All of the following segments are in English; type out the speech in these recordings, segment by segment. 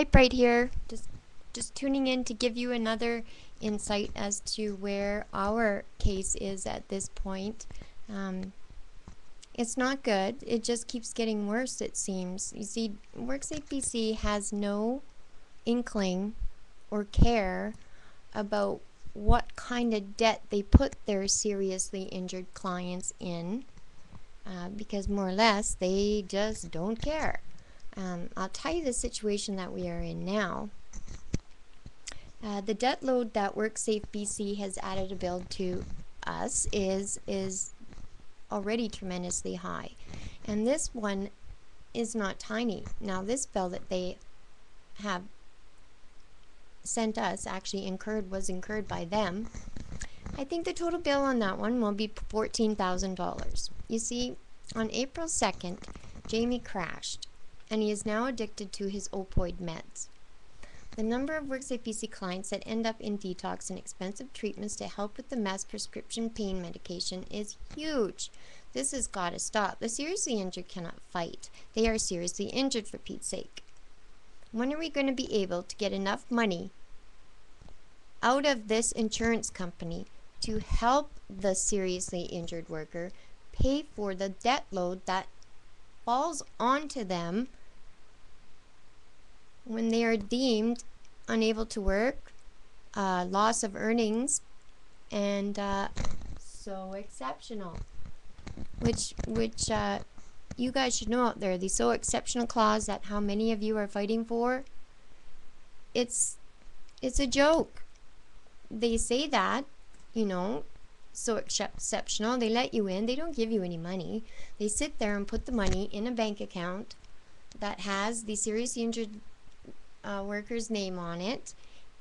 Pipe right here. Just tuning in to give you another insight as to where our case is at this point. It's not good. It just keeps getting worse, it seems. You see, WorkSafe BC has no inkling or care about what kind of debt they put their seriously injured clients in, because more or less they just don't care. I'll tell you the situation that we are in now. The debt load that WorkSafe BC has added a bill to us is already tremendously high, and this one is not tiny. Now this bill that they have sent us actually was incurred by them. I think the total bill on that one will be $14,000. You see, on April 2nd, Jamie crashed, and he is now addicted to his opioid meds. The number of WorkSafe BC clients that end up in detox and expensive treatments to help with the mass prescription pain medication is huge. This has got to stop. The seriously injured cannot fight. They are seriously injured, for Pete's sake. When are we going to be able to get enough money out of this insurance company to help the seriously injured worker pay for the debt load that falls onto them when they are deemed unable to work, loss of earnings, and so exceptional, which you guys should know out there, the so exceptional clause that how many of you are fighting for, it's a joke. They say that, you know, so exceptional, they let you in, they don't give you any money. They sit there and put the money in a bank account that has the seriously injured worker's name on it,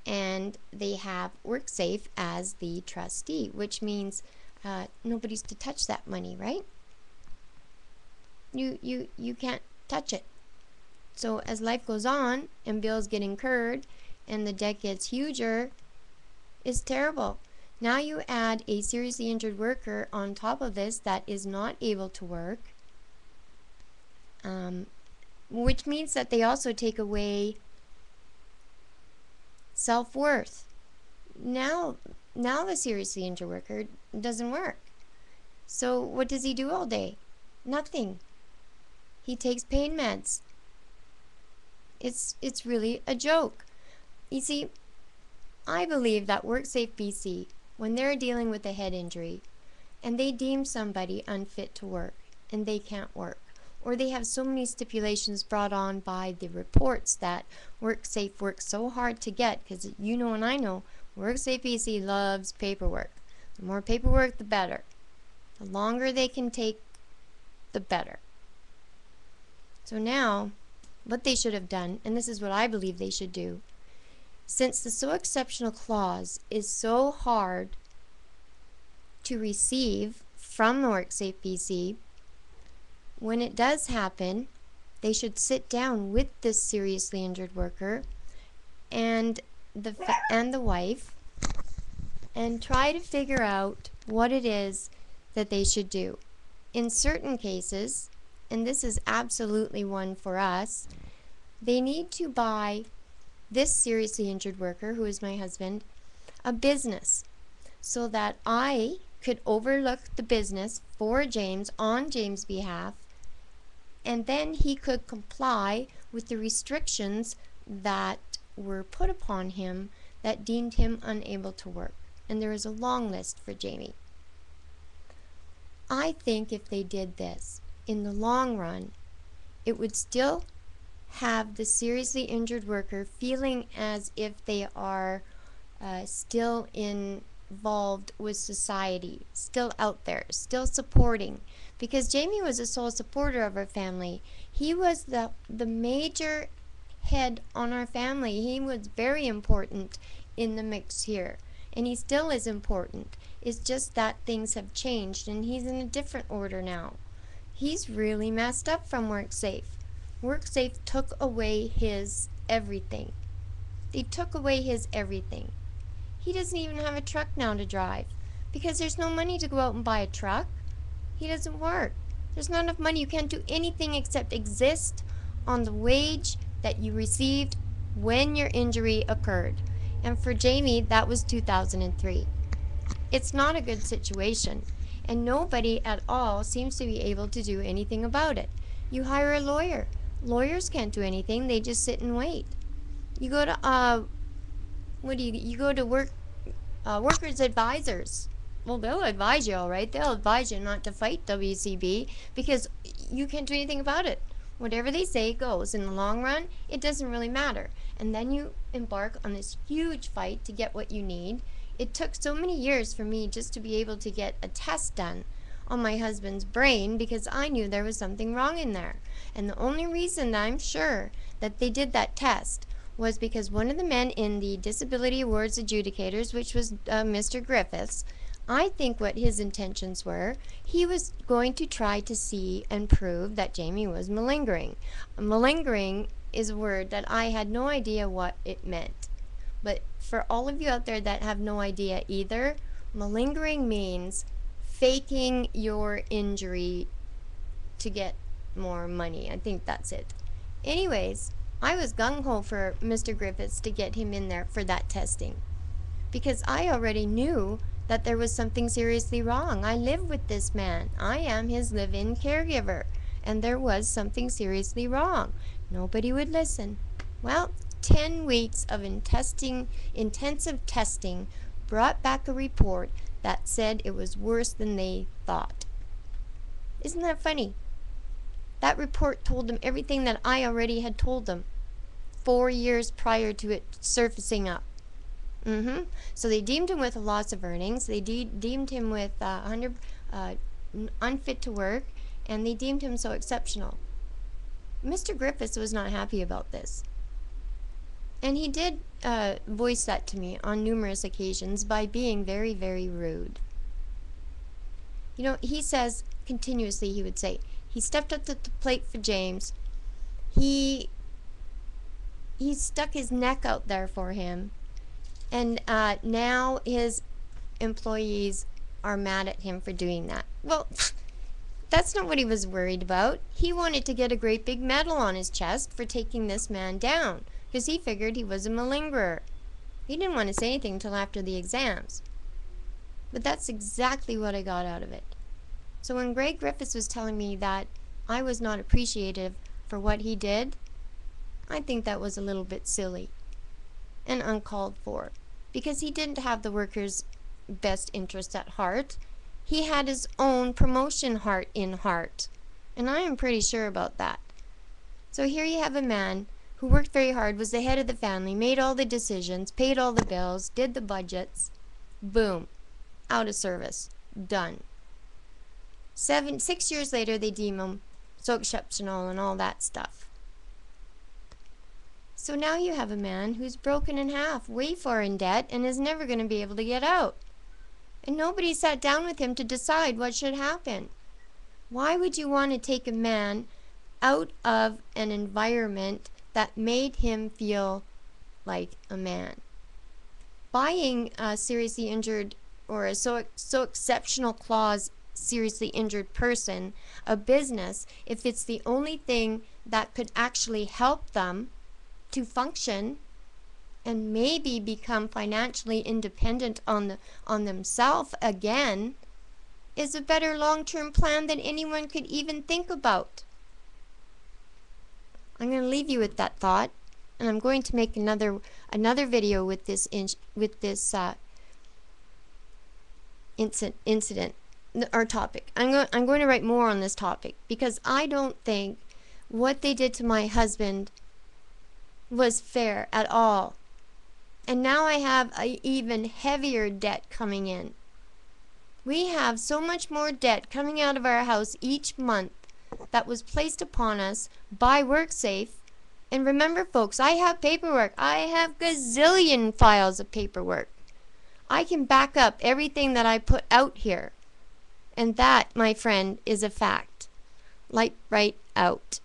and they have WorkSafe as the trustee, which means nobody's to touch that money, right? You can't touch it. So as life goes on and bills get incurred and the debt gets huger, it's terrible. Now you add a seriously injured worker on top of this that is not able to work, which means that they also take away self-worth. Now the seriously injured worker doesn't work. So what does he do all day? Nothing. He takes pain meds. It's really a joke. You see, I believe that WorkSafe BC, when they're dealing with a head injury and they deem somebody unfit to work and they can't work, or they have so many stipulations brought on by the reports that WorkSafe works so hard to get, because you know and I know WorkSafe BC loves paperwork. The more paperwork, the better. The longer they can take, the better. So now, what they should have done, and this is what I believe they should do, since the so exceptional clause is so hard to receive from WorkSafe BC, when it does happen, they should sit down with this seriously injured worker and the wife and try to figure out what it is that they should do. In certain cases, and this is absolutely one for us, they need to buy this seriously injured worker, who is my husband, a business, so that I could overlook the business for James on James' behalf, and then he could comply with the restrictions that were put upon him that deemed him unable to work. And there is a long list for Jamie. I think if they did this, in the long run, it would still have the seriously injured worker feeling as if they are still involved with society, still out there, still supporting. Because Jamie was a sole supporter of our family. He was the major head on our family. He was very important in the mix here. And he still is important. It's just that things have changed and he's in a different order now. He's really messed up from WorkSafe. WorkSafe took away his everything. They took away his everything. He doesn't even have a truck now to drive because there's no money to go out and buy a truck. He doesn't work. There's not enough money. You can't do anything except exist on the wage that you received when your injury occurred. And for Jamie, that was 2003. It's not a good situation, and nobody at all seems to be able to do anything about it. You hire a lawyer. Lawyers can't do anything, they just sit and wait. You go to you go to workers advisors. Well, they'll advise you, all right. They'll advise you not to fight WCB because you can't do anything about it. Whatever they say goes. In the long run, it doesn't really matter. And then you embark on this huge fight to get what you need. It took so many years for me just to be able to get a test done on my husband's brain because I knew there was something wrong in there. And the only reason I'm sure that they did that test was because one of the men in the Disability Awards adjudicators, which was Mr. Griffiths, I think what his intentions were, he was going to try to see and prove that Jamie was malingering. Malingering is a word that I had no idea what it meant. But for all of you out there that have no idea either, malingering means faking your injury to get more money. I think that's it. Anyways, I was gung-ho for Mr. Griffiths to get him in there for that testing because I already knew that there was something seriously wrong. I live with this man. I am his live-in caregiver, and there was something seriously wrong. Nobody would listen. Well, 10 weeks of intensive testing brought back a report that said it was worse than they thought. Isn't that funny? That report told them everything that I already had told them 4 years prior to it surfacing up. So they deemed him with a loss of earnings. They deemed him with unfit to work, and they deemed him so exceptional. Mr. Griffiths was not happy about this. And he did voice that to me on numerous occasions by being very, very rude. You know, he says continuously, he would say, he stepped up to the plate for James. He stuck his neck out there for him. And now his employees are mad at him for doing that. Well, that's not what he was worried about. He wanted to get a great big medal on his chest for taking this man down because he figured he was a malingerer. He didn't want to say anything until after the exams. But that's exactly what I got out of it. So when Greg Griffiths was telling me that I was not appreciative for what he did, I think that was a little bit silly and uncalled for because he didn't have the workers' best interests at heart. He had his own promotion heart in heart, and I am pretty sure about that. So here you have a man who worked very hard, was the head of the family, made all the decisions, paid all the bills, did the budgets. Boom. Out of service. Done. 6 years later, they deem him so exceptional and all that stuff. So now you have a man who's broken in half, way far in debt, and is never going to be able to get out. And nobody sat down with him to decide what should happen. Why would you want to take a man out of an environment that made him feel like a man? Buying a seriously injured or a so exceptional clause seriously injured person a business, if it's the only thing that could actually help them to function and maybe become financially independent on themselves again, is a better long-term plan than anyone could even think about. I'm going to leave you with that thought, and I'm going to make another video with this incident or topic. I'm going to write more on this topic because I don't think what they did to my husband was fair at all. And now I have an even heavier debt coming in. We have so much more debt coming out of our house each month that was placed upon us by WorkSafe. And remember, folks, I have paperwork. I have gazillion files of paperwork. I can back up everything that I put out here. And that, my friend, is a fact. Right out.